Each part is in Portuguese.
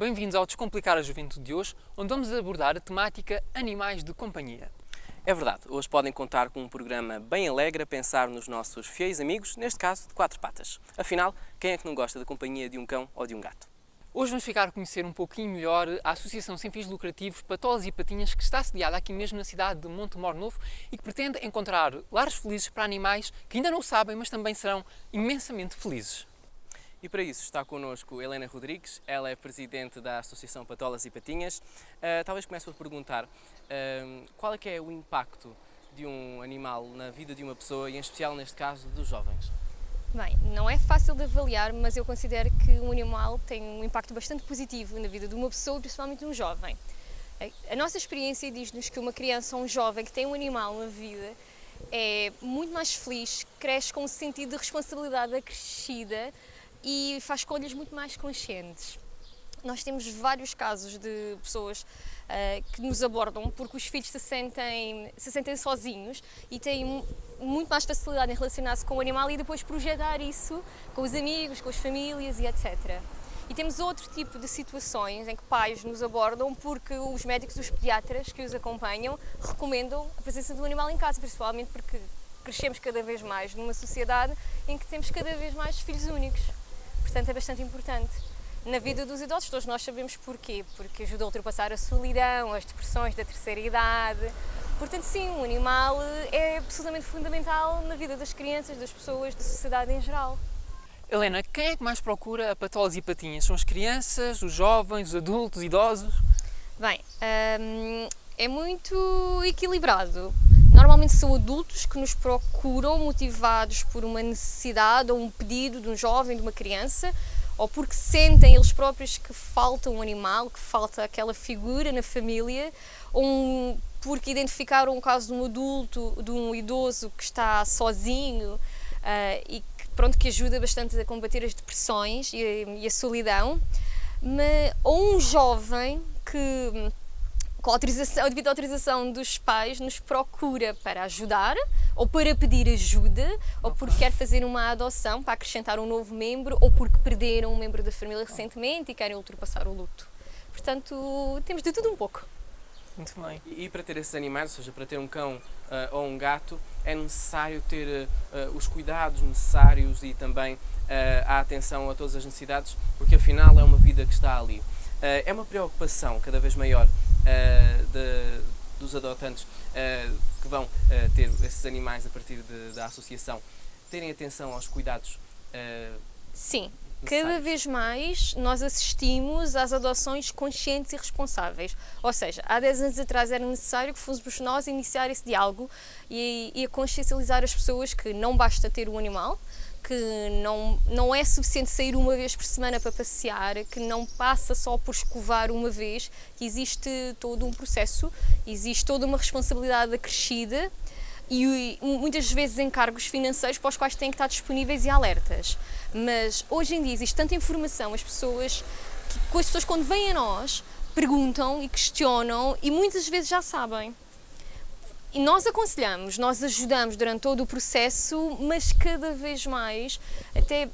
Bem-vindos ao Descomplicar a Juventude de hoje, onde vamos abordar a temática Animais de Companhia. É verdade, hoje podem contar com um programa bem alegre a pensar nos nossos fiéis amigos, neste caso de quatro patas. Afinal, quem é que não gosta da companhia de um cão ou de um gato? Hoje vamos ficar a conhecer um pouquinho melhor a Associação Sem Fins Lucrativos Patolas e Patinhas, que está sediada aqui mesmo na cidade de Montemor Novo e que pretende encontrar lares felizes para animais que ainda não o sabem, mas também serão imensamente felizes. E para isso está connosco Helena Rodrigues, ela é presidente da Associação Patolas e Patinhas. Talvez comece por perguntar qual é que é o impacto de um animal na vida de uma pessoa e em especial neste caso dos jovens? Bem, não é fácil de avaliar, mas eu considero que um animal tem um impacto bastante positivo na vida de uma pessoa, principalmente de um jovem. A nossa experiência diz-nos que uma criança ou um jovem que tem um animal na vida é muito mais feliz, cresce com um sentido de responsabilidade acrescida e faz escolhas muito mais conscientes. Nós temos vários casos de pessoas que nos abordam porque os filhos se sentem sozinhos e têm muito mais facilidade em relacionar-se com o animal e depois projetar isso com os amigos, com as famílias e etc. E temos outro tipo de situações em que pais nos abordam porque os médicos, os pediatras que os acompanham, recomendam a presença do animal em casa, principalmente porque crescemos cada vez mais numa sociedade em que temos cada vez mais filhos únicos. Portanto, é bastante importante. Na vida dos idosos, todos nós sabemos porquê, porque ajuda a ultrapassar a solidão, as depressões da terceira idade. Portanto, sim, um animal é absolutamente fundamental na vida das crianças, das pessoas, da sociedade em geral. Helena, quem é que mais procura a Patolas e Patinhas? São as crianças, os jovens, os adultos, os idosos? Bem, é muito equilibrado. Normalmente são adultos que nos procuram motivados por uma necessidade ou um pedido de um jovem, de uma criança, ou porque sentem eles próprios que falta um animal, que falta aquela figura na família, ou porque identificaram o caso de um adulto, de um idoso que está sozinho e que ajuda bastante a combater as depressões e a solidão, ou um jovem que, devido à autorização dos pais, nos procura para ajudar ou para pedir ajuda ou porque quer fazer uma adoção para acrescentar um novo membro ou porque perderam um membro da família recentemente e querem ultrapassar o luto. Portanto, temos de tudo um pouco. Muito bem. E para ter esses animais, ou seja, para ter um cão ou um gato, é necessário ter os cuidados necessários e também a atenção a todas as necessidades, porque afinal é uma vida que está ali. É uma preocupação cada vez maior dos adotantes que vão ter esses animais a partir da associação, terem atenção aos cuidados Sim, necessários. cada vez mais nós assistimos às adoções conscientes e responsáveis. Ou seja, há 10 anos atrás era necessário que fôssemos nós iniciar esse diálogo e a consciencializar as pessoas que não basta ter um animal, que não é suficiente sair uma vez por semana para passear, que não passa só por escovar uma vez, que existe todo um processo, existe toda uma responsabilidade acrescida e muitas vezes encargos financeiros para os quais têm que estar disponíveis e alertas. Mas hoje em dia existe tanta informação, as pessoas quando vêm a nós perguntam e questionam e muitas vezes já sabem. E nós aconselhamos, nós ajudamos durante todo o processo, mas cada vez mais, até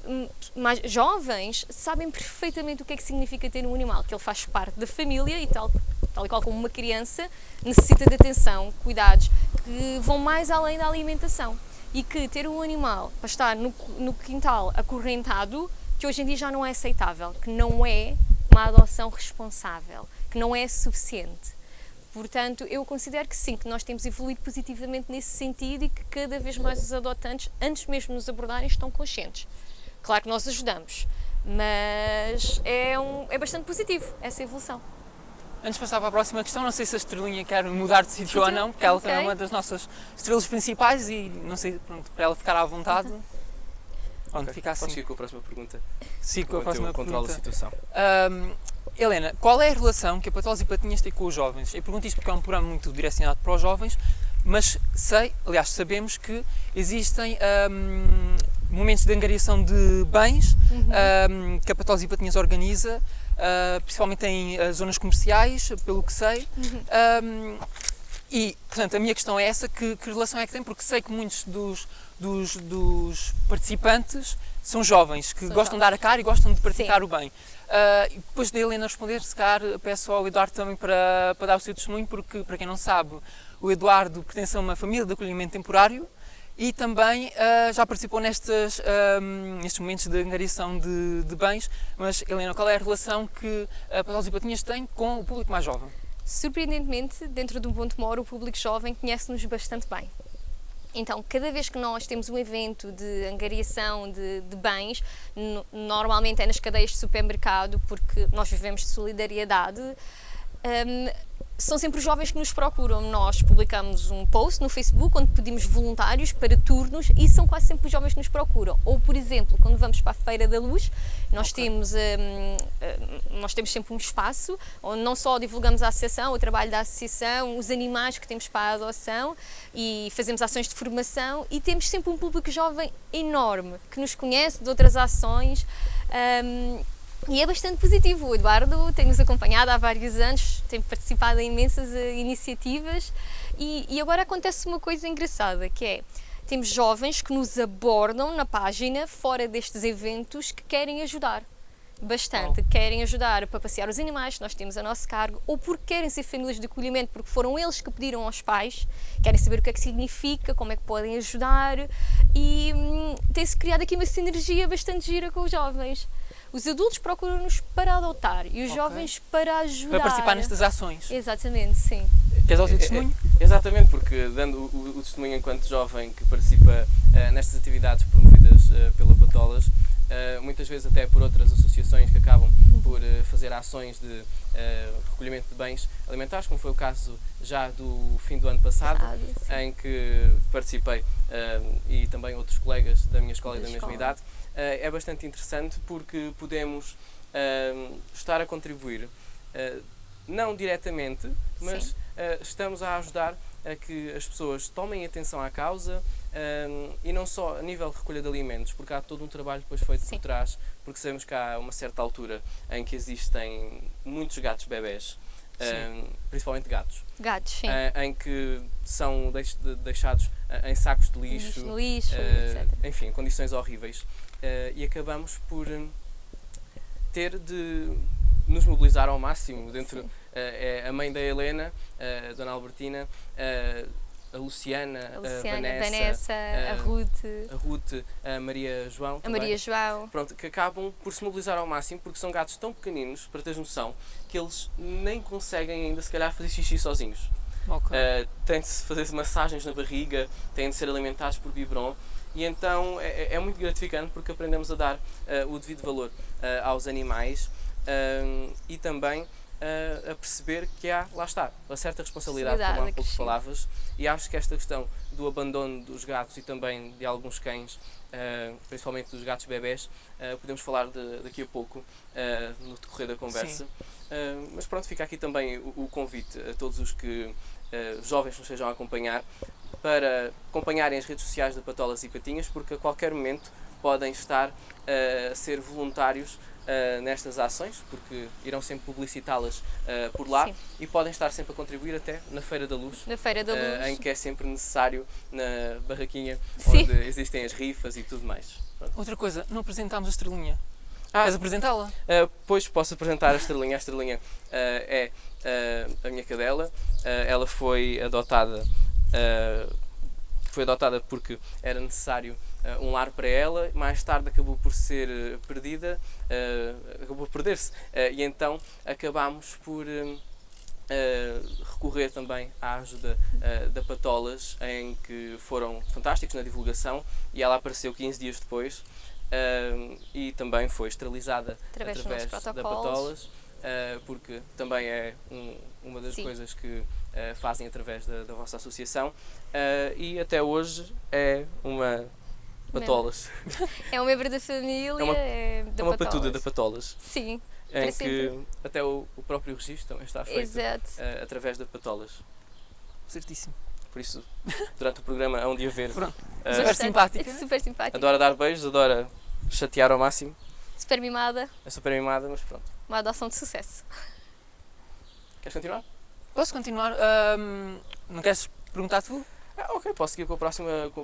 mais jovens, sabem perfeitamente o que é que significa ter um animal, que ele faz parte da família e tal e qual como uma criança, necessita de atenção, cuidados, que vão mais além da alimentação. E que ter um animal para estar no quintal acorrentado, que hoje em dia já não é aceitável, que não é uma adoção responsável, que não é suficiente. Portanto, eu considero que sim, que nós temos evoluído positivamente nesse sentido e que cada vez mais os adotantes, antes mesmo de nos abordarem, estão conscientes. Claro que nós ajudamos, mas é bastante positivo essa evolução. Antes de passar para a próxima questão, não sei se a estrelinha quer mudar de sítio ou não, porque ela também é uma das nossas estrelas principais e não sei, pronto, para ela ficar à vontade. Pronto, fica assim. Podes seguir com a próxima pergunta? Sigo com a próxima controle da pergunta. situação. Helena, qual é a relação que a Patolas e Patinhas tem com os jovens? Eu pergunto isto porque é um programa muito direcionado para os jovens, mas sabemos que existem momentos de angariação de bens que a Patolas e Patinhas organiza, principalmente em zonas comerciais, pelo que sei. E, portanto, a minha questão é essa, que relação é que tem? Porque sei que muitos dos participantes são jovens que São gostam de dar a cara e gostam de praticar o bem. E depois da Helena responder, se calhar peço ao Eduardo também para dar o seu testemunho, porque, para quem não sabe, o Eduardo pertence a uma família de acolhimento temporário e também já participou nestes momentos de angariação de bens. Mas, Helena, qual é a relação que a Patolas e Patinhas tem com o público mais jovem? Surpreendentemente, dentro de um Bom Tomorrow, o público jovem conhece-nos bastante bem. Então, cada vez que nós temos um evento de angariação de bens, normalmente é nas cadeias de supermercado, porque nós vivemos de solidariedade, são sempre os jovens que nos procuram. Nós publicamos um post no Facebook onde pedimos voluntários para turnos e são quase sempre os jovens que nos procuram. Ou, por exemplo, quando vamos para a Feira da Luz, nós temos sempre um espaço onde não só divulgamos a associação, o trabalho da associação, os animais que temos para a adoção e fazemos ações de formação, e temos sempre um público jovem enorme que nos conhece de outras ações. E é bastante positivo. O Eduardo tem-nos acompanhado há vários anos, tem participado em imensas iniciativas e agora acontece uma coisa engraçada, que é, temos jovens que nos abordam na página, fora destes eventos, que querem ajudar. Bastante, querem ajudar para passear os animais que nós temos a nosso cargo, ou porque querem ser famílias de acolhimento, porque foram eles que pediram aos pais, querem saber o que é que significa, como é que podem ajudar, e tem-se criado aqui uma sinergia bastante gira com os jovens. Os adultos procuram-nos para adotar e os jovens para ajudar. Para participar nestas ações. Exatamente, sim. Queres dar o teu testemunho? Exatamente, porque dando o testemunho enquanto jovem que participa nestas atividades promovidas pela Patolas, muitas vezes até por outras associações que acabam por fazer ações de recolhimento de bens alimentares, como foi o caso já do fim do ano passado, em que participei e também outros colegas da minha escola e da mesma idade. É bastante interessante porque podemos estar a contribuir, não diretamente, mas estamos a ajudar a que as pessoas tomem atenção à causa, e não só a nível de recolha de alimentos, porque há todo um trabalho depois feito por trás, porque sabemos que há uma certa altura em que existem muitos gatos bebés, principalmente gatos. Gatos, sim. Em que são deixados em sacos de lixo, no lixo, etc. Enfim, condições horríveis. E acabamos por ter de nos mobilizar ao máximo. Dentro a mãe da Helena, a Dona Albertina, a Luciana, a Vanessa, a Ruth, a Maria João. A Maria João. Pronto, que acabam por se mobilizar ao máximo, porque são gatos tão pequeninos, para teres noção, que eles nem conseguem ainda, se calhar, fazer xixi sozinhos. Têm de fazer massagens na barriga, têm de ser alimentados por biberon. E então é muito gratificante porque aprendemos a dar o devido valor aos animais e também a perceber que há, lá está, uma certa responsabilidade, como há pouco falavas, e acho que esta questão do abandono dos gatos e também de alguns cães, principalmente dos gatos bebés, podemos falar daqui a pouco no decorrer da conversa. Mas pronto, fica aqui também o convite a todos os que jovens nos estejam a acompanhar, para acompanharem as redes sociais da Patolas e Patinhas, porque a qualquer momento podem estar a ser voluntários nestas ações, porque irão sempre publicitá-las por lá. E podem estar sempre a contribuir até na Feira da Luz, em que é sempre necessário, na barraquinha onde existem as rifas e tudo mais. Pronto. Outra coisa, não apresentámos a estrelinha. Queres apresentá-la? Pois posso apresentar a estrelinha. A estrelinha é a minha cadela. Ela foi adotada porque era necessário um lar para ela. Mais tarde acabou por ser perdida, acabou por perder-se, e então acabámos por recorrer também à ajuda da Patolas, em que foram fantásticos na divulgação, e ela apareceu 15 dias depois e também foi esterilizada através da Patolas, porque também é uma das coisas que fazem através da vossa associação, e até hoje é uma Patolas. É um membro da família, é uma patuda da Patolas. Sim. Em que até o próprio registro também está feito através da Patolas. Certíssimo. Por isso, durante o programa há um dia ver. Super simpática. Super simpática. Adora dar beijos, adora chatear ao máximo. Super mimada. É super mimada, mas pronto. Uma adoção de sucesso. Queres continuar? Posso continuar? Não queres perguntar tu? Ok, Ok, posso seguir com a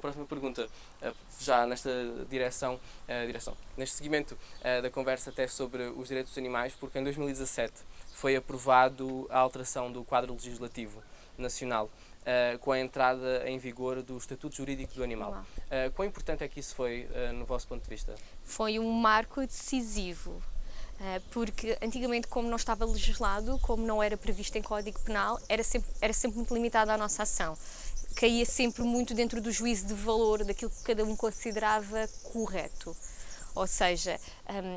próxima pergunta, já nesta direção, neste seguimento da conversa até sobre os direitos dos animais, porque em 2017 foi aprovado a alteração do quadro legislativo nacional com a entrada em vigor do Estatuto Jurídico do Animal. Quão importante é que isso foi no vosso ponto de vista? Foi um marco decisivo, porque antigamente, como não estava legislado, como não era previsto em Código Penal, era sempre muito limitada a nossa ação. Caía sempre muito dentro do juízo de valor daquilo que cada um considerava correto. Ou seja,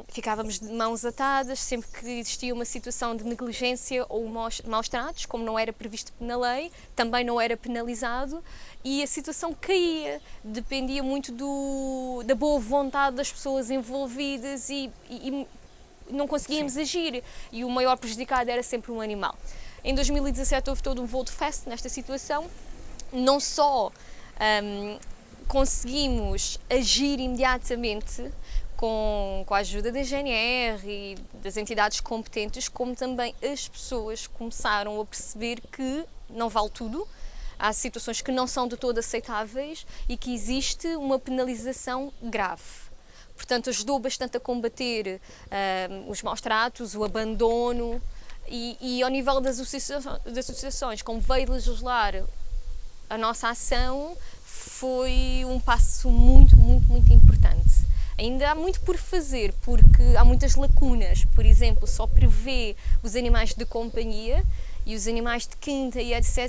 ficávamos de mãos atadas sempre que existia uma situação de negligência ou maus tratos, como não era previsto na lei, também não era penalizado, e a situação caía, dependia muito da boa vontade das pessoas envolvidas e não conseguíamos agir, e o maior prejudicado era sempre um animal. Em 2017 houve todo um volte-face nesta situação, não só conseguimos agir imediatamente com a ajuda da GNR e das entidades competentes, como também as pessoas começaram a perceber que não vale tudo, há situações que não são de todo aceitáveis e que existe uma penalização grave. Portanto, ajudou bastante a combater os maus tratos, o abandono e ao nível das associações, como veio legislar a nossa ação, foi um passo muito, muito, muito importante. Ainda há muito por fazer, porque há muitas lacunas. Por exemplo, só prevê os animais de companhia e os animais de quinta e etc.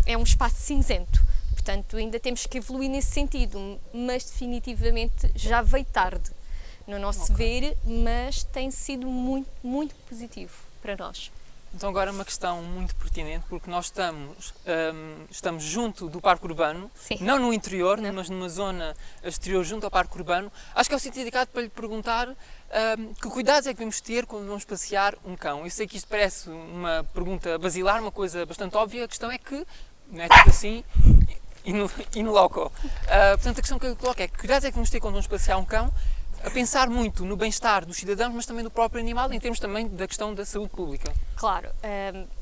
é um espaço cinzento. Portanto, ainda temos que evoluir nesse sentido, mas definitivamente já veio tarde, no nosso ver, mas tem sido muito, muito positivo para nós. Então agora uma questão muito pertinente, porque nós estamos junto do Parque Urbano, Sim. não no interior, Não. mas numa zona exterior junto ao Parque Urbano. Acho que é o sítio indicado para lhe perguntar que cuidados é que devemos ter quando vamos passear um cão. Eu sei que isto parece uma pergunta basilar, uma coisa bastante óbvia, a questão é que não é tipo assim e no loco. Portanto, a questão que eu lhe coloco é que cuidados é que devemos ter quando vamos passear um cão, a pensar muito no bem-estar dos cidadãos, mas também do próprio animal, em termos também da questão da saúde pública. Claro,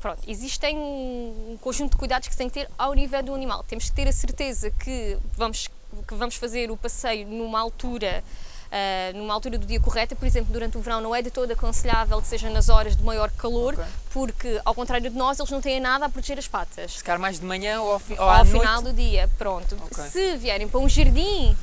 pronto, existem um conjunto de cuidados que se tem que ter ao nível do animal. Temos que ter a certeza que vamos fazer o passeio numa altura do dia correta. Por exemplo, durante o verão não é de todo aconselhável que seja nas horas de maior calor, porque, ao contrário de nós, eles não têm nada a proteger as patas. Se calhar mais de manhã ou ao à final noite. do dia, pronto. Ok. Se vierem para um jardim,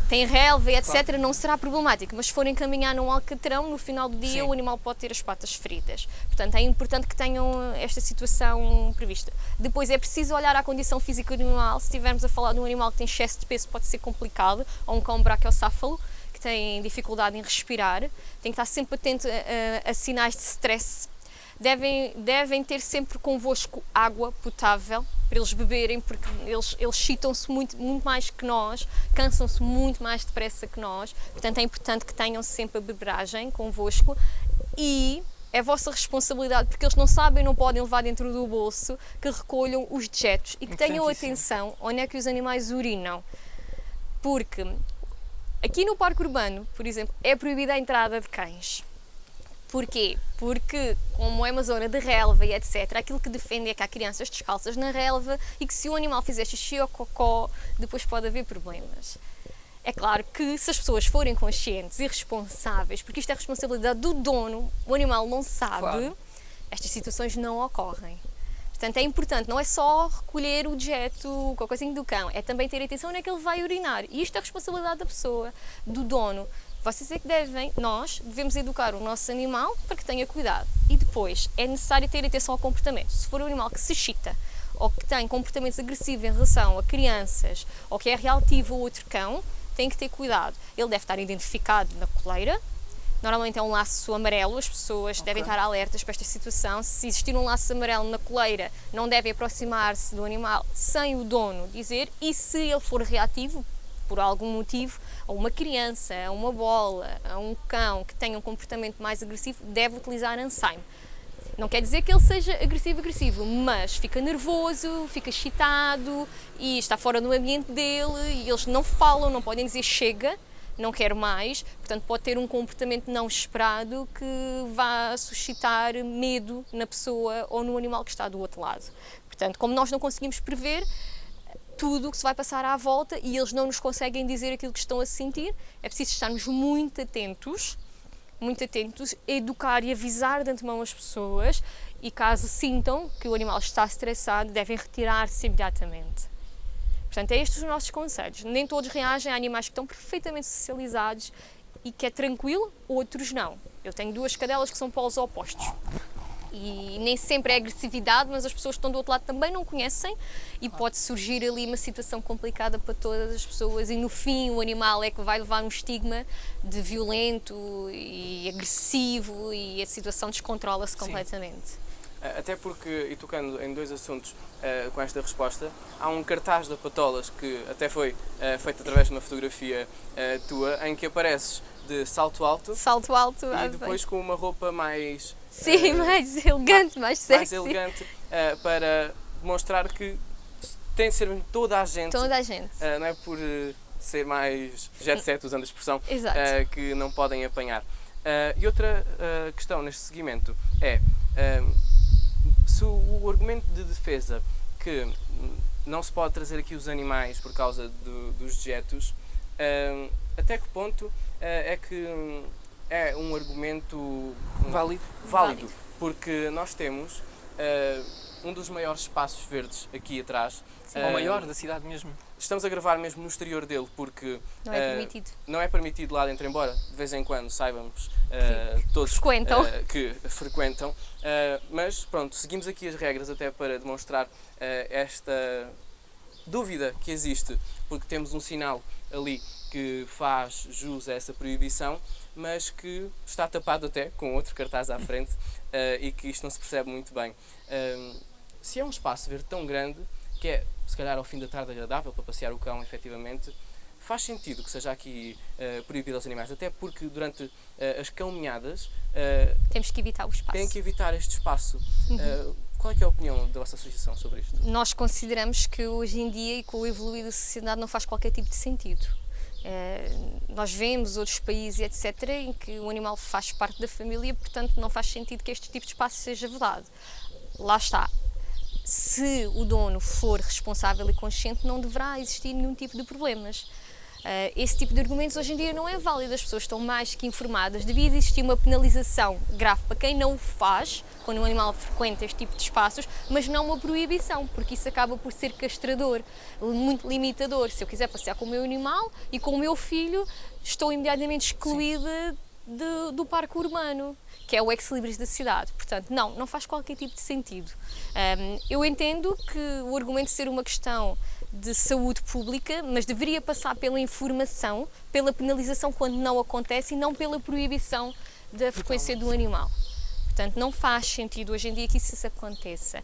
tem relva e etc, Claro. não será problemático, mas se forem caminhar num alcatrão, no final do dia Sim. o animal pode ter as patas feridas. Portanto, é importante que tenham esta situação prevista. Depois é preciso olhar a condição física do animal. Se estivermos a falar de um animal que tem excesso de peso, pode ser complicado, ou um cão braquiocéfalo, que tem dificuldade em respirar. Tem que estar sempre atento a sinais de stress. Devem ter sempre convosco água potável para eles beberem, porque eles excitam-se muito, muito mais que nós, cansam-se muito mais depressa que nós. Portanto, é importante que tenham sempre a beberagem convosco e é vossa responsabilidade, porque eles não sabem, não podem levar dentro do bolso, que recolham os dejetos e que tenham atenção onde é que os animais urinam. Porque aqui no Parque Urbano, por exemplo, é proibida a entrada de cães. Porquê? Porque, como é uma zona de relva e etc., aquilo que defende é que há crianças descalças na relva e que se o animal fizer xixi ou cocó, depois pode haver problemas. É claro que se as pessoas forem conscientes e responsáveis, porque isto é responsabilidade do dono, o animal não sabe, Claro. estas situações não ocorrem. Portanto, é importante, não é só recolher o dejeto, qualquer coisinha do cão, é também ter atenção onde é que ele vai urinar. E isto é responsabilidade da pessoa, do dono. Vocês é que nós devemos educar o nosso animal para que tenha cuidado. E depois, é necessário ter atenção ao comportamento. Se for um animal que se excita, ou que tem comportamentos agressivos em relação a crianças, ou que é reativo a outro cão, tem que ter cuidado. Ele deve estar identificado na coleira. Normalmente é um laço amarelo, as pessoas devem estar alertas para esta situação. Se existir um laço amarelo na coleira, não devem aproximar-se do animal sem o dono dizer. E se ele for reativo, por algum motivo, a uma criança, a uma bola, a um cão que tenha um comportamento mais agressivo, deve utilizar Ansaime. Não quer dizer que ele seja agressivo, mas fica nervoso, fica excitado e está fora do ambiente dele e eles não falam, não podem dizer chega, não quero mais, portanto pode ter um comportamento não esperado que vá suscitar medo na pessoa ou no animal que está do outro lado. Portanto, como nós não conseguimos prever, tudo o que se vai passar à volta e eles não nos conseguem dizer aquilo que estão a sentir. É preciso estarmos muito atentos, educar e avisar de antemão as pessoas, e caso sintam que o animal está estressado, devem retirar-se imediatamente. Portanto, é estes os nossos conselhos. Nem todos reagem a animais que estão perfeitamente socializados e que é tranquilo, outros não. Eu tenho 2 cadelas que são polos opostos. E nem sempre é agressividade, mas as pessoas que estão do outro lado também não conhecem e pode surgir ali uma situação complicada para todas as pessoas, e no fim o animal é que vai levar um estigma de violento e agressivo, e a situação descontrola-se completamente. Até porque, e tocando em 2 assuntos com esta resposta, há um cartaz da Patolas que até foi feito através de uma fotografia tua, em que apareces de salto alto e depois com uma roupa mais... Sim, mais elegante, mais sexy. Mais elegante, para demonstrar que tem de ser toda a gente. Toda a gente. Não é por ser mais jet set, usando a expressão, que não podem apanhar. E outra questão neste seguimento é, se o argumento de defesa que não se pode trazer aqui os animais por causa dos dejetos, até que ponto é que é um argumento válido, porque nós temos um dos maiores espaços verdes aqui atrás. O maior da cidade mesmo. Estamos a gravar mesmo no exterior dele porque Não é permitido. Não é permitido lá dentro, embora de vez em quando saibamos todos que frequentam. Mas pronto, seguimos aqui as regras até para demonstrar esta dúvida que existe, porque temos um sinal ali que faz jus a essa proibição, mas que está tapado até com outro cartaz à frente e que isto não se percebe muito bem. Se é um espaço verde tão grande, que é se calhar ao fim da tarde agradável para passear o cão efetivamente, faz sentido que seja aqui proibido aos animais, até porque durante as caminhadas temos que evitar o espaço. Tem que evitar este espaço. Qual é que é a opinião da vossa associação sobre isto? Nós consideramos que hoje em dia, e com o evoluir da sociedade, não faz qualquer tipo de sentido. Nós vemos outros países, etc., em que o animal faz parte da família, portanto não faz sentido que este tipo de espaço seja vedado. Lá está. Se o dono for responsável e consciente, não deverá existir nenhum tipo de problemas. Esse tipo de argumentos hoje em dia não é válido, as pessoas estão mais que informadas. Devia existir uma penalização grave para quem não o faz, quando um animal frequenta este tipo de espaços, mas não uma proibição, porque isso acaba por ser castrador, muito limitador. Se eu quiser passear com o meu animal e com o meu filho, estou imediatamente excluída do parque urbano, que é o ex-libris da cidade. Portanto, não faz qualquer tipo de sentido. Eu entendo que o argumento de ser uma questão de saúde pública, mas deveria passar pela informação, pela penalização quando não acontece e não pela proibição da frequência do animal. Portanto, não faz sentido hoje em dia que isso aconteça.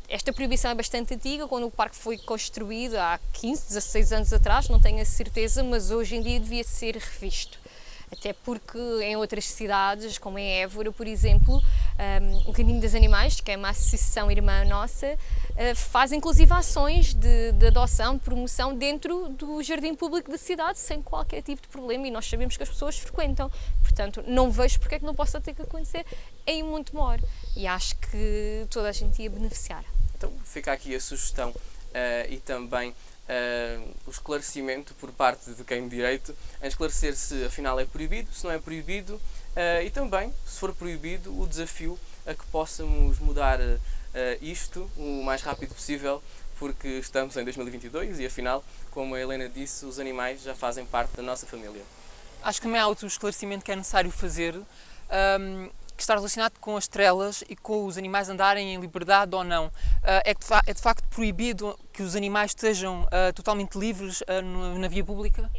Esta proibição é bastante antiga, quando o parque foi construído há 15, 16 anos atrás, não tenho a certeza, mas hoje em dia devia ser revisto. Até porque em outras cidades, como em Évora, por exemplo, o Caminho dos Animais, que é uma associação irmã nossa, faz inclusive ações de adoção, de promoção dentro do jardim público da cidade, sem qualquer tipo de problema, e nós sabemos que as pessoas frequentam. Portanto, não vejo porque é que não possa ter que acontecer em Montemor, e acho que toda a gente ia beneficiar. Então fica aqui a sugestão e também o esclarecimento por parte de quem de direito, em esclarecer se afinal é proibido, se não é proibido, e também, se for proibido, o desafio a que possamos mudar isto o mais rápido possível, porque estamos em 2022 e afinal, como a Helena disse, os animais já fazem parte da nossa família. Acho que também há outro esclarecimento que é necessário fazer, que está relacionado com as trelas e com os animais andarem em liberdade ou não. É de facto proibido que os animais estejam totalmente livres na via pública?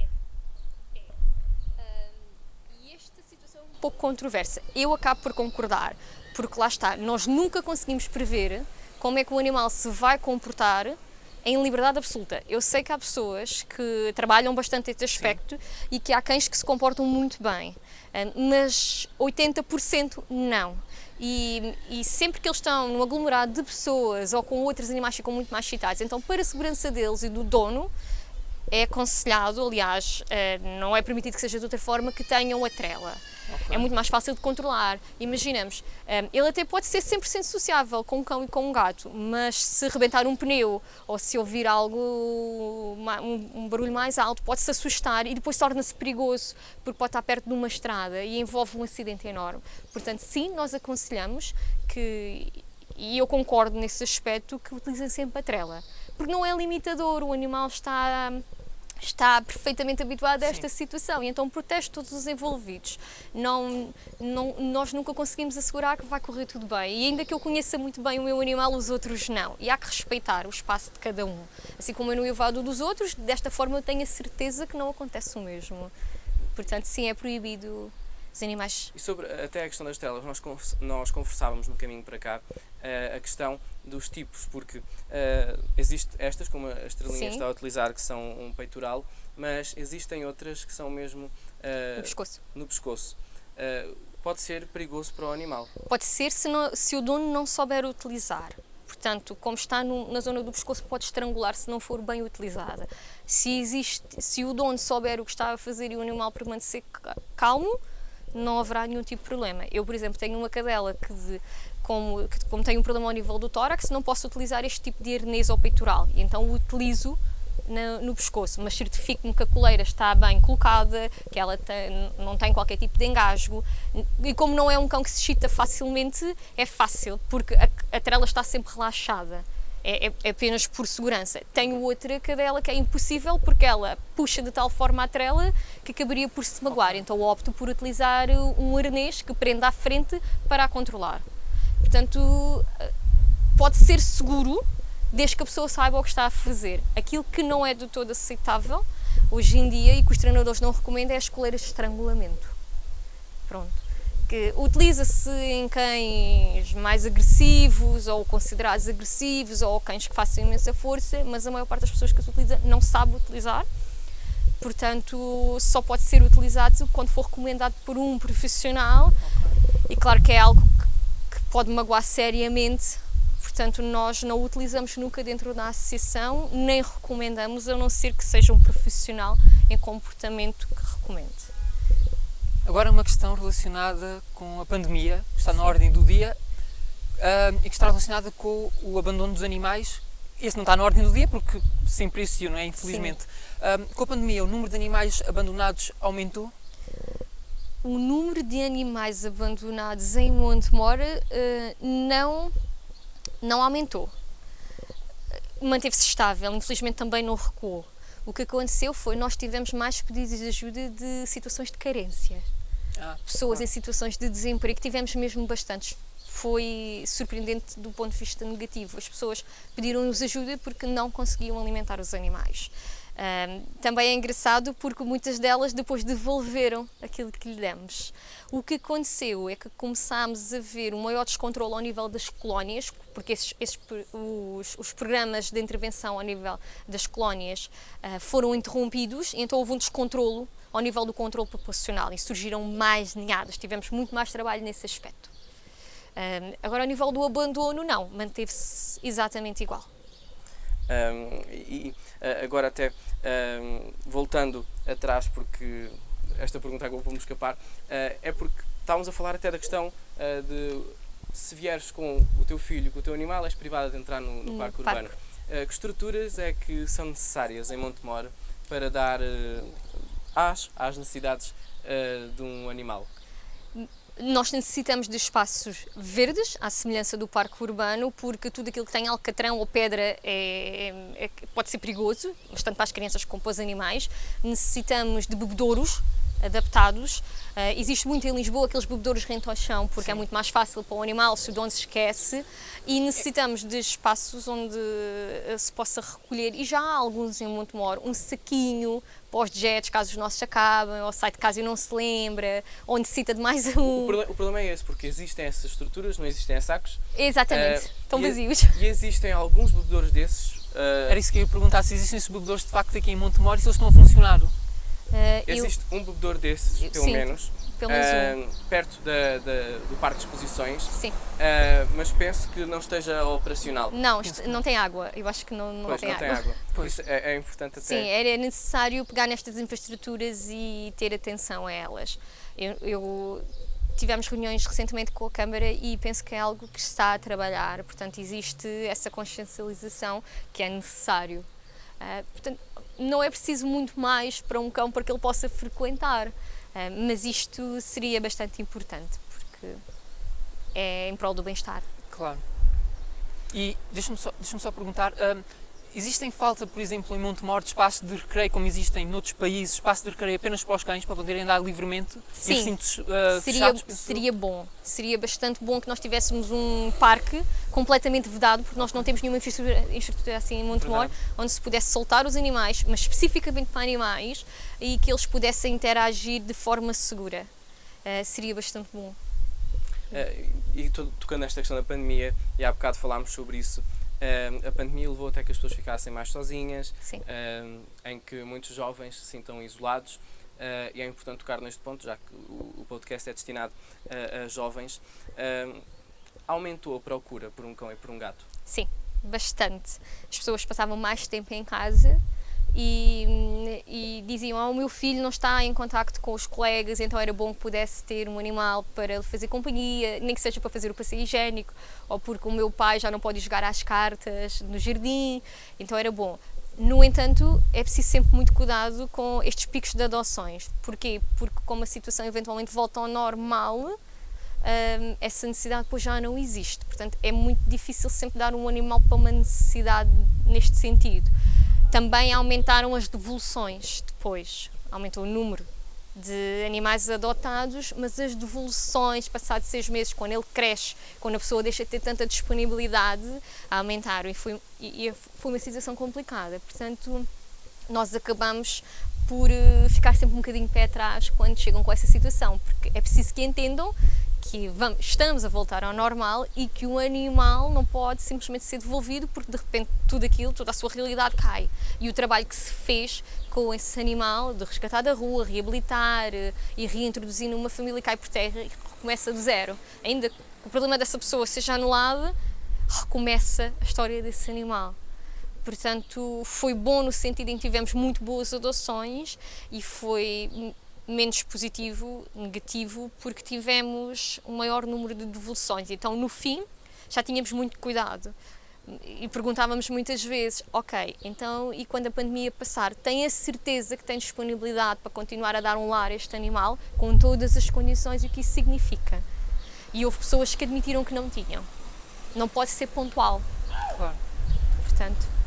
E esta situação é um pouco controversa. Eu acabo por concordar, porque lá está, nós nunca conseguimos prever como é que o animal se vai comportar em liberdade absoluta. Eu sei que há pessoas que trabalham bastante este aspecto e que há cães que se comportam muito bem, mas 80% não. E sempre que eles estão num aglomerado de pessoas ou com outros animais, ficam muito mais excitados. Então, para a segurança deles e do dono, é aconselhado, aliás, não é permitido que seja de outra forma, que tenham a trela. Ok. É muito mais fácil de controlar. Imaginamos, ele até pode ser 100% sociável com um cão e com um gato, mas se rebentar um pneu ou se ouvir algo, um barulho mais alto, pode-se assustar e depois torna-se perigoso porque pode estar perto de uma estrada e envolve um acidente enorme. Portanto, sim, nós aconselhamos que, e eu concordo nesse aspecto, que utilizem sempre a trela. Porque não é limitador, o animal está perfeitamente habituado a esta situação e então protege todos os envolvidos. Nós nunca conseguimos assegurar que vai correr tudo bem e ainda que eu conheça muito bem o meu animal, os outros não. E há que respeitar o espaço de cada um. Assim como eu não evado dos outros, desta forma eu tenho a certeza que não acontece o mesmo. Portanto, sim, é proibido os animais. E sobre até a questão das telas, nós conversávamos no caminho para cá a questão dos tipos, porque existem estas, como a estrelinha Sim. está a utilizar, que são um peitoral, mas existem outras que são mesmo No pescoço. no pescoço. Pode ser perigoso para o animal. Pode ser se o dono não souber utilizar. Portanto, como está na zona do pescoço, pode estrangular se não for bem utilizada. Se o dono souber o que está a fazer e o animal permanecer calmo, não haverá nenhum tipo de problema. Eu, por exemplo, tenho uma cadela que como tem um problema ao nível do tórax, não posso utilizar este tipo de arnês ao peitoral. E então o utilizo no pescoço, mas certifico-me que a coleira está bem colocada, que ela não tem qualquer tipo de engasgo. E como não é um cão que se excita facilmente, é fácil, porque a trela está sempre relaxada. É apenas por segurança. Tenho outra cadela que é impossível porque ela puxa de tal forma a trela que acabaria por se magoar. Então opto por utilizar um arnês que prenda à frente para a controlar. Portanto, pode ser seguro desde que a pessoa saiba o que está a fazer. Aquilo que não é de todo aceitável hoje em dia e que os treinadores não recomendam é as coleiras de estrangulamento. Pronto. Que utiliza-se em cães mais agressivos ou considerados agressivos ou cães que façam imensa força, mas a maior parte das pessoas que se utiliza não sabe utilizar, portanto só pode ser utilizado quando for recomendado por um profissional. E claro que é algo que pode magoar seriamente, portanto nós não o utilizamos nunca dentro da associação, nem recomendamos, a não ser que seja um profissional em comportamento que recomende. Agora uma questão relacionada com a pandemia, que está na ordem do dia e que está relacionada com o abandono dos animais. Esse não está na ordem do dia porque sempre existiu, não é? Infelizmente. Com a pandemia, o número de animais abandonados aumentou? O número de animais abandonados em Montemor não aumentou. Manteve-se estável, infelizmente também não recuou. O que aconteceu foi nós tivemos mais pedidos de ajuda de situações de carência. Pessoas em situações de desemprego, tivemos mesmo bastantes. Foi surpreendente do ponto de vista negativo. As pessoas pediram-nos ajuda porque não conseguiam alimentar os animais. Também é engraçado porque muitas delas depois devolveram aquilo que lhe demos. O que aconteceu é que começámos a ver um maior descontrole ao nível das colónias, porque os programas de intervenção ao nível das colónias foram interrompidos, e então houve um descontrolo ao nível do controle populacional e surgiram mais ninhadas, tivemos muito mais trabalho nesse aspecto. Agora, ao nível do abandono, não, manteve-se exatamente igual. Agora até voltando atrás, porque esta pergunta acabou por me escapar, é porque estávamos a falar até da questão de se vieres com o teu filho, com o teu animal, és privada de entrar no parque urbano. Que estruturas é que são necessárias em Montemor para dar às necessidades de um animal? Nós necessitamos de espaços verdes, à semelhança do parque urbano, porque tudo aquilo que tem alcatrão ou pedra pode ser perigoso, bastante para as crianças como para os animais. Necessitamos de bebedouros adaptados. Existe muito em Lisboa aqueles bebedouros rente ao chão, porque Sim. É muito mais fácil para o animal se o dono se esquece. E necessitamos de espaços onde se possa recolher, e já há alguns em Montemor, um saquinho para os dejetos, caso os nossos acabem, ou sai de casa e não se lembra, ou necessita de mais um. O problema é esse, porque existem essas estruturas, não existem sacos. Exatamente, estão vazios. E existem alguns bebedouros desses. Era isso que eu ia perguntar, se existem esses bebedouros de facto aqui em Montemor e se eles estão a funcionar. Existe um bebedouro desses, pelo Sim, menos, pelo menos perto do Parque de Exposições, Sim. mas penso que não esteja operacional. Não, não tem água. Eu acho que não Pois, tem não tem água. água. Pois. Isso é importante até. Sim, era necessário pegar nestas infraestruturas e ter atenção a elas. Tivemos reuniões recentemente com a Câmara e penso que é algo que está a trabalhar, portanto existe essa consciencialização que é necessário. Portanto, não é preciso muito mais para um cão para que ele possa frequentar, mas isto seria bastante importante porque é em prol do bem-estar. Claro. E deixa-me só perguntar, existem falta, por exemplo, em Montemor, de espaços de recreio, como existem noutros países, espaços de recreio apenas para os cães, para poderem andar livremente em recintos fechados? Seria bom. Seria bastante bom que nós tivéssemos um parque completamente vedado, porque nós não temos nenhuma infraestrutura assim em Montemor, onde se pudesse soltar os animais, mas especificamente para animais, e que eles pudessem interagir de forma segura. Seria bastante bom. E tocando nesta questão da pandemia, e há bocado falámos sobre isso, a pandemia levou até que as pessoas ficassem mais sozinhas, em que muitos jovens se sintam isolados, e é importante tocar neste ponto, já que o podcast é destinado a jovens. Aumentou a procura por um cão e por um gato? Sim, bastante. As pessoas passavam mais tempo em casa e diziam: o meu filho não está em contacto com os colegas, então era bom que pudesse ter um animal para lhe fazer companhia, nem que seja para fazer o passeio higiênico, ou porque o meu pai já não pode jogar às cartas no jardim, então era bom. No entanto, é preciso sempre muito cuidado com estes picos de adoções. Porquê? Porque como a situação eventualmente volta ao normal, essa necessidade depois já não existe. Portanto, é muito difícil sempre dar um animal para uma necessidade neste sentido. Também aumentaram as devoluções depois, aumentou o número de animais adotados, mas as devoluções, passados 6 meses, quando ele cresce, quando a pessoa deixa de ter tanta disponibilidade, aumentaram e foi uma situação complicada. Portanto, nós acabamos por ficar sempre um bocadinho de pé atrás quando chegam com essa situação, porque é preciso que entendam que estamos a voltar ao normal e que o animal não pode simplesmente ser devolvido porque de repente toda a sua realidade cai. E o trabalho que se fez com esse animal, de resgatar da rua, reabilitar e reintroduzir numa família, cai por terra e recomeça do zero. Ainda que o problema dessa pessoa seja anulado, recomeça a história desse animal. Portanto, foi bom no sentido em que tivemos muito boas adoções e foi menos positivo, negativo, porque tivemos um maior número de devoluções. Então, no fim, já tínhamos muito cuidado e perguntávamos muitas vezes: ok, então, e quando a pandemia passar, tem a certeza que tem disponibilidade para continuar a dar um lar a este animal, com todas as condições e o que isso significa? E houve pessoas que admitiram que não tinham. Não pode ser pontual. Claro. Portanto,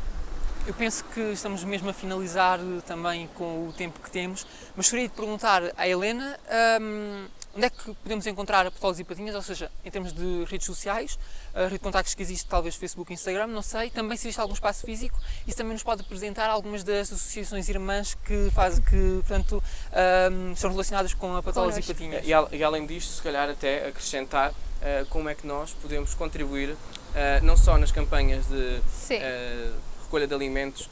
eu penso que estamos mesmo a finalizar também com o tempo que temos, mas gostaria de perguntar à Helena onde é que podemos encontrar a Patólogos e Patinhas, ou seja, em termos de redes sociais, a rede de contactos que existe, talvez Facebook e Instagram, não sei, também se existe algum espaço físico, e também nos pode apresentar algumas das associações irmãs que portanto, são relacionadas com a Patólogos e Patinhas. E além disto, se calhar até acrescentar como é que nós podemos contribuir, não só nas campanhas de recolha de alimentos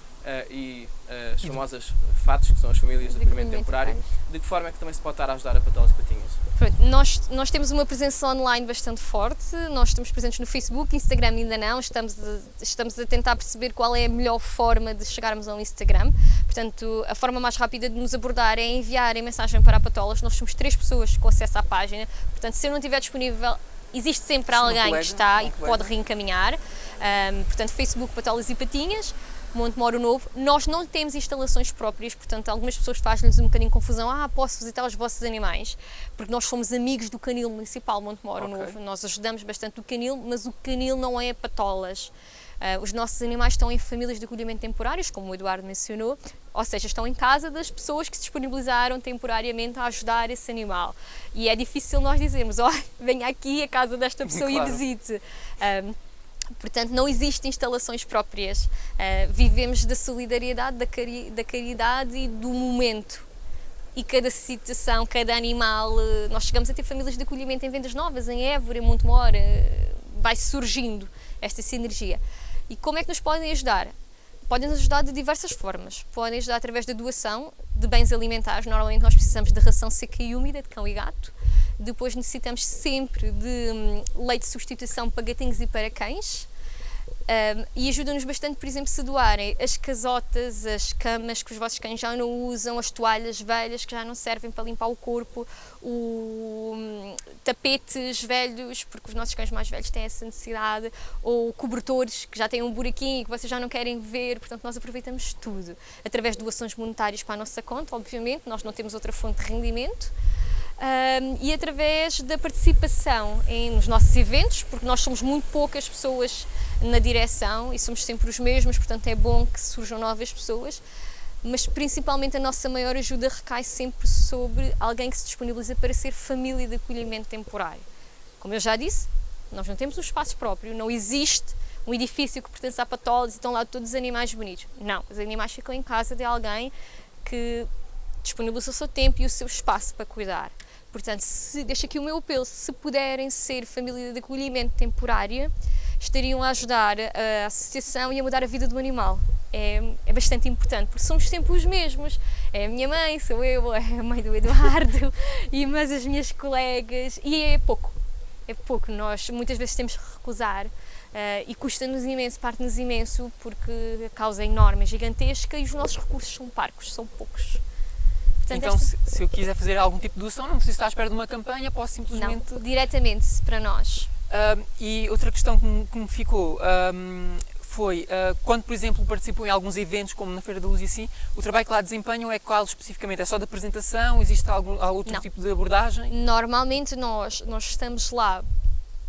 e as famosas FATs, que são as famílias de acolhimento temporário, de que forma é que também se pode estar a ajudar a Patólogos e Patinhas? Pronto, nós temos uma presença online bastante forte, nós estamos presentes no Facebook, Instagram ainda não, estamos a tentar perceber qual é a melhor forma de chegarmos ao Instagram. Portanto, a forma mais rápida de nos abordar é enviar a mensagem para a Patólogos. Nós somos 3 pessoas com acesso à página, portanto, se eu não estiver disponível, existe sempre alguém que está e que pode reencaminhar. Portanto, Facebook, Patólogos e Patinhas, Montemor o Novo. Nós não temos instalações próprias, portanto, algumas pessoas fazem-lhes um bocadinho de confusão. Posso visitar os vossos animais? Porque nós somos amigos do Canil Municipal Montemor o Novo. Nós ajudamos bastante o Canil, mas o Canil não é patolas. Os nossos animais estão em famílias de acolhimento temporários, como o Eduardo mencionou, ou seja, estão em casa das pessoas que se disponibilizaram temporariamente a ajudar esse animal. E é difícil nós dizermos: venha aqui à casa desta pessoa e visite. Portanto, não existem instalações próprias. Vivemos da solidariedade, da caridade e do momento. E cada situação, cada animal, nós chegamos a ter famílias de acolhimento em Vendas Novas, em Évora, em Montemor, vai surgindo esta sinergia. E como é que nos podem ajudar? podem nos ajudar de diversas formas. Podem ajudar através da doação de bens alimentares. Normalmente nós precisamos de ração seca e úmida de cão e gato. Depois necessitamos sempre de leite de substituição para gatinhos e para cães. E ajuda-nos bastante, por exemplo, se doarem as casotas, as camas que os vossos cães já não usam, as toalhas velhas que já não servem para limpar o corpo, tapetes velhos, porque os nossos cães mais velhos têm essa necessidade, ou cobertores que já têm um buraquinho e que vocês já não querem ver. Portanto, nós aproveitamos tudo através de doações monetárias para a nossa conta, obviamente, nós não temos outra fonte de rendimento. E através da participação nos nossos eventos, porque nós somos muito poucas pessoas na direção e somos sempre os mesmos, portanto é bom que surjam novas pessoas, mas principalmente a nossa maior ajuda recai sempre sobre alguém que se disponibiliza para ser família de acolhimento temporário. Como eu já disse, nós não temos um espaço próprio, não existe um edifício que pertence à Patólise e estão lá todos os animais bonitos. Não, os animais ficam em casa de alguém que disponibiliza o seu tempo e o seu espaço para cuidar. Portanto, deixo aqui o meu apelo, se puderem ser família de acolhimento temporária, estariam a ajudar a associação e a mudar a vida do animal. É bastante importante, porque somos sempre os mesmos. É a minha mãe, sou eu, é a mãe do Eduardo, e mais as minhas colegas, e é pouco. Nós muitas vezes temos que recusar e custa-nos imenso, parte-nos imenso, porque a causa é enorme, é gigantesca e os nossos recursos são parcos, são poucos. Portanto, então, se eu quiser fazer algum tipo de doação, não preciso estar à espera de uma campanha, posso simplesmente... Não, diretamente para nós. E outra questão que me ficou foi, quando, por exemplo, participam em alguns eventos, como na Feira da Luz e assim, o trabalho que lá desempenham é qual especificamente? É só de apresentação? Existe algum outro tipo de abordagem? Normalmente nós estamos lá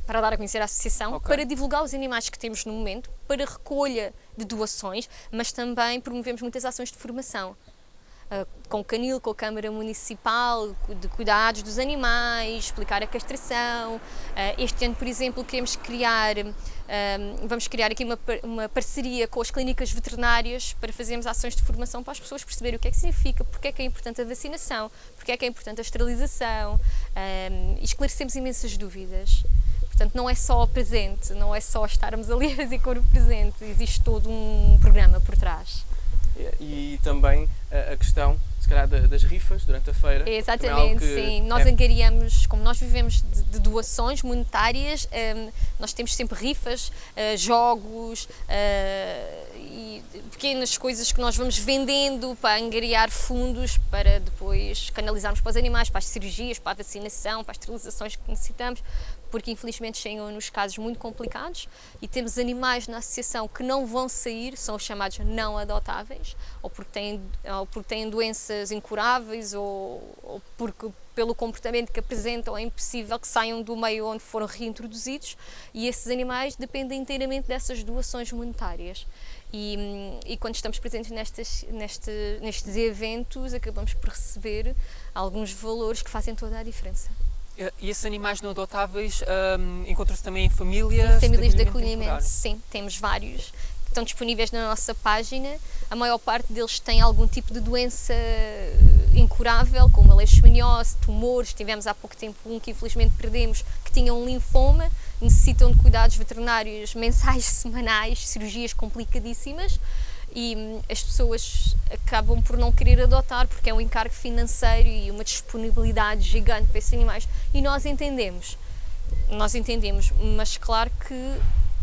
para dar a conhecer a associação, para divulgar os animais que temos no momento, para recolha de doações, mas também promovemos muitas ações de formação. Com o Canil, com a Câmara Municipal, de cuidados dos animais, explicar a castração. Este ano, por exemplo, vamos criar aqui uma parceria com as clínicas veterinárias para fazermos ações de formação para as pessoas perceberem o que é que significa, porque é que é importante a vacinação, porque é que é importante a esterilização, e esclarecemos imensas dúvidas. Portanto, não é só presente, não é só estarmos ali a fazer cor presente, existe todo um programa por trás. E também a questão, se calhar, das rifas durante a feira. Exatamente, sim. Nós angariamos, como nós vivemos de doações monetárias, nós temos sempre rifas, jogos e pequenas coisas que nós vamos vendendo para angariar fundos para depois canalizarmos para os animais, para as cirurgias, para a vacinação, para as esterilizações que necessitamos, porque infelizmente chegam-nos casos muito complicados e temos animais na associação que não vão sair, são os chamados não adotáveis, ou porque têm doenças incuráveis ou porque pelo comportamento que apresentam é impossível que saiam do meio onde foram reintroduzidos, e esses animais dependem inteiramente dessas doações monetárias. E quando estamos presentes nestes eventos, acabamos por receber alguns valores que fazem toda a diferença. E esses animais não adotáveis encontram-se também em famílias? Em famílias de acolhimento, sim, temos vários que estão disponíveis na nossa página. A maior parte deles tem algum tipo de doença incurável, como a leishmaniose, tumores. Tivemos há pouco tempo um que infelizmente perdemos, que tinha um linfoma, necessitam de cuidados veterinários mensais, semanais, cirurgias complicadíssimas. E as pessoas acabam por não querer adotar porque é um encargo financeiro e uma disponibilidade gigante para esses animais, e nós entendemos, mas claro que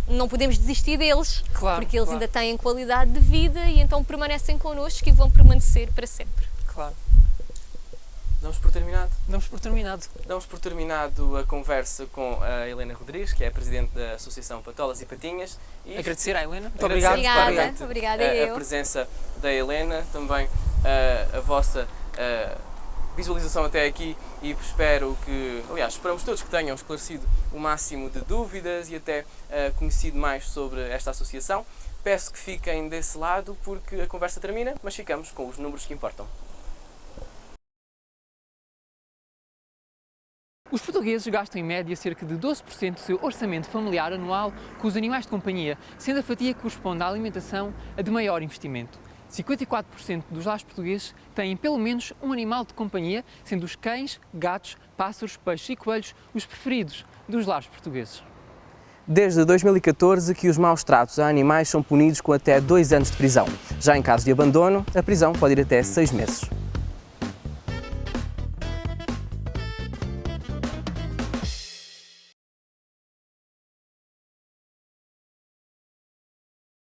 não podemos desistir deles, porque eles ainda têm qualidade de vida e então permanecem connosco e vão permanecer para sempre. Claro. Damos por terminado? Damos por terminado. Damos por terminado a conversa com a Helena Rodrigues, que é a Presidente da Associação Patolas e Patinhas. E agradecer à Helena. Muito obrigado. Obrigada a presença da Helena, também a vossa visualização até aqui, e espero que, aliás, esperamos todos que tenham esclarecido o máximo de dúvidas e até conhecido mais sobre esta associação. Peço que fiquem desse lado porque a conversa termina, mas ficamos com os números que importam. Os portugueses gastam em média cerca de 12% do seu orçamento familiar anual com os animais de companhia, sendo a fatia que corresponde à alimentação a de maior investimento. 54% dos lares portugueses têm pelo menos um animal de companhia, sendo os cães, gatos, pássaros, peixes e coelhos os preferidos dos lares portugueses. Desde 2014 que os maus tratos a animais são punidos com até 2 anos de prisão. Já em caso de abandono, a prisão pode ir até 6 meses.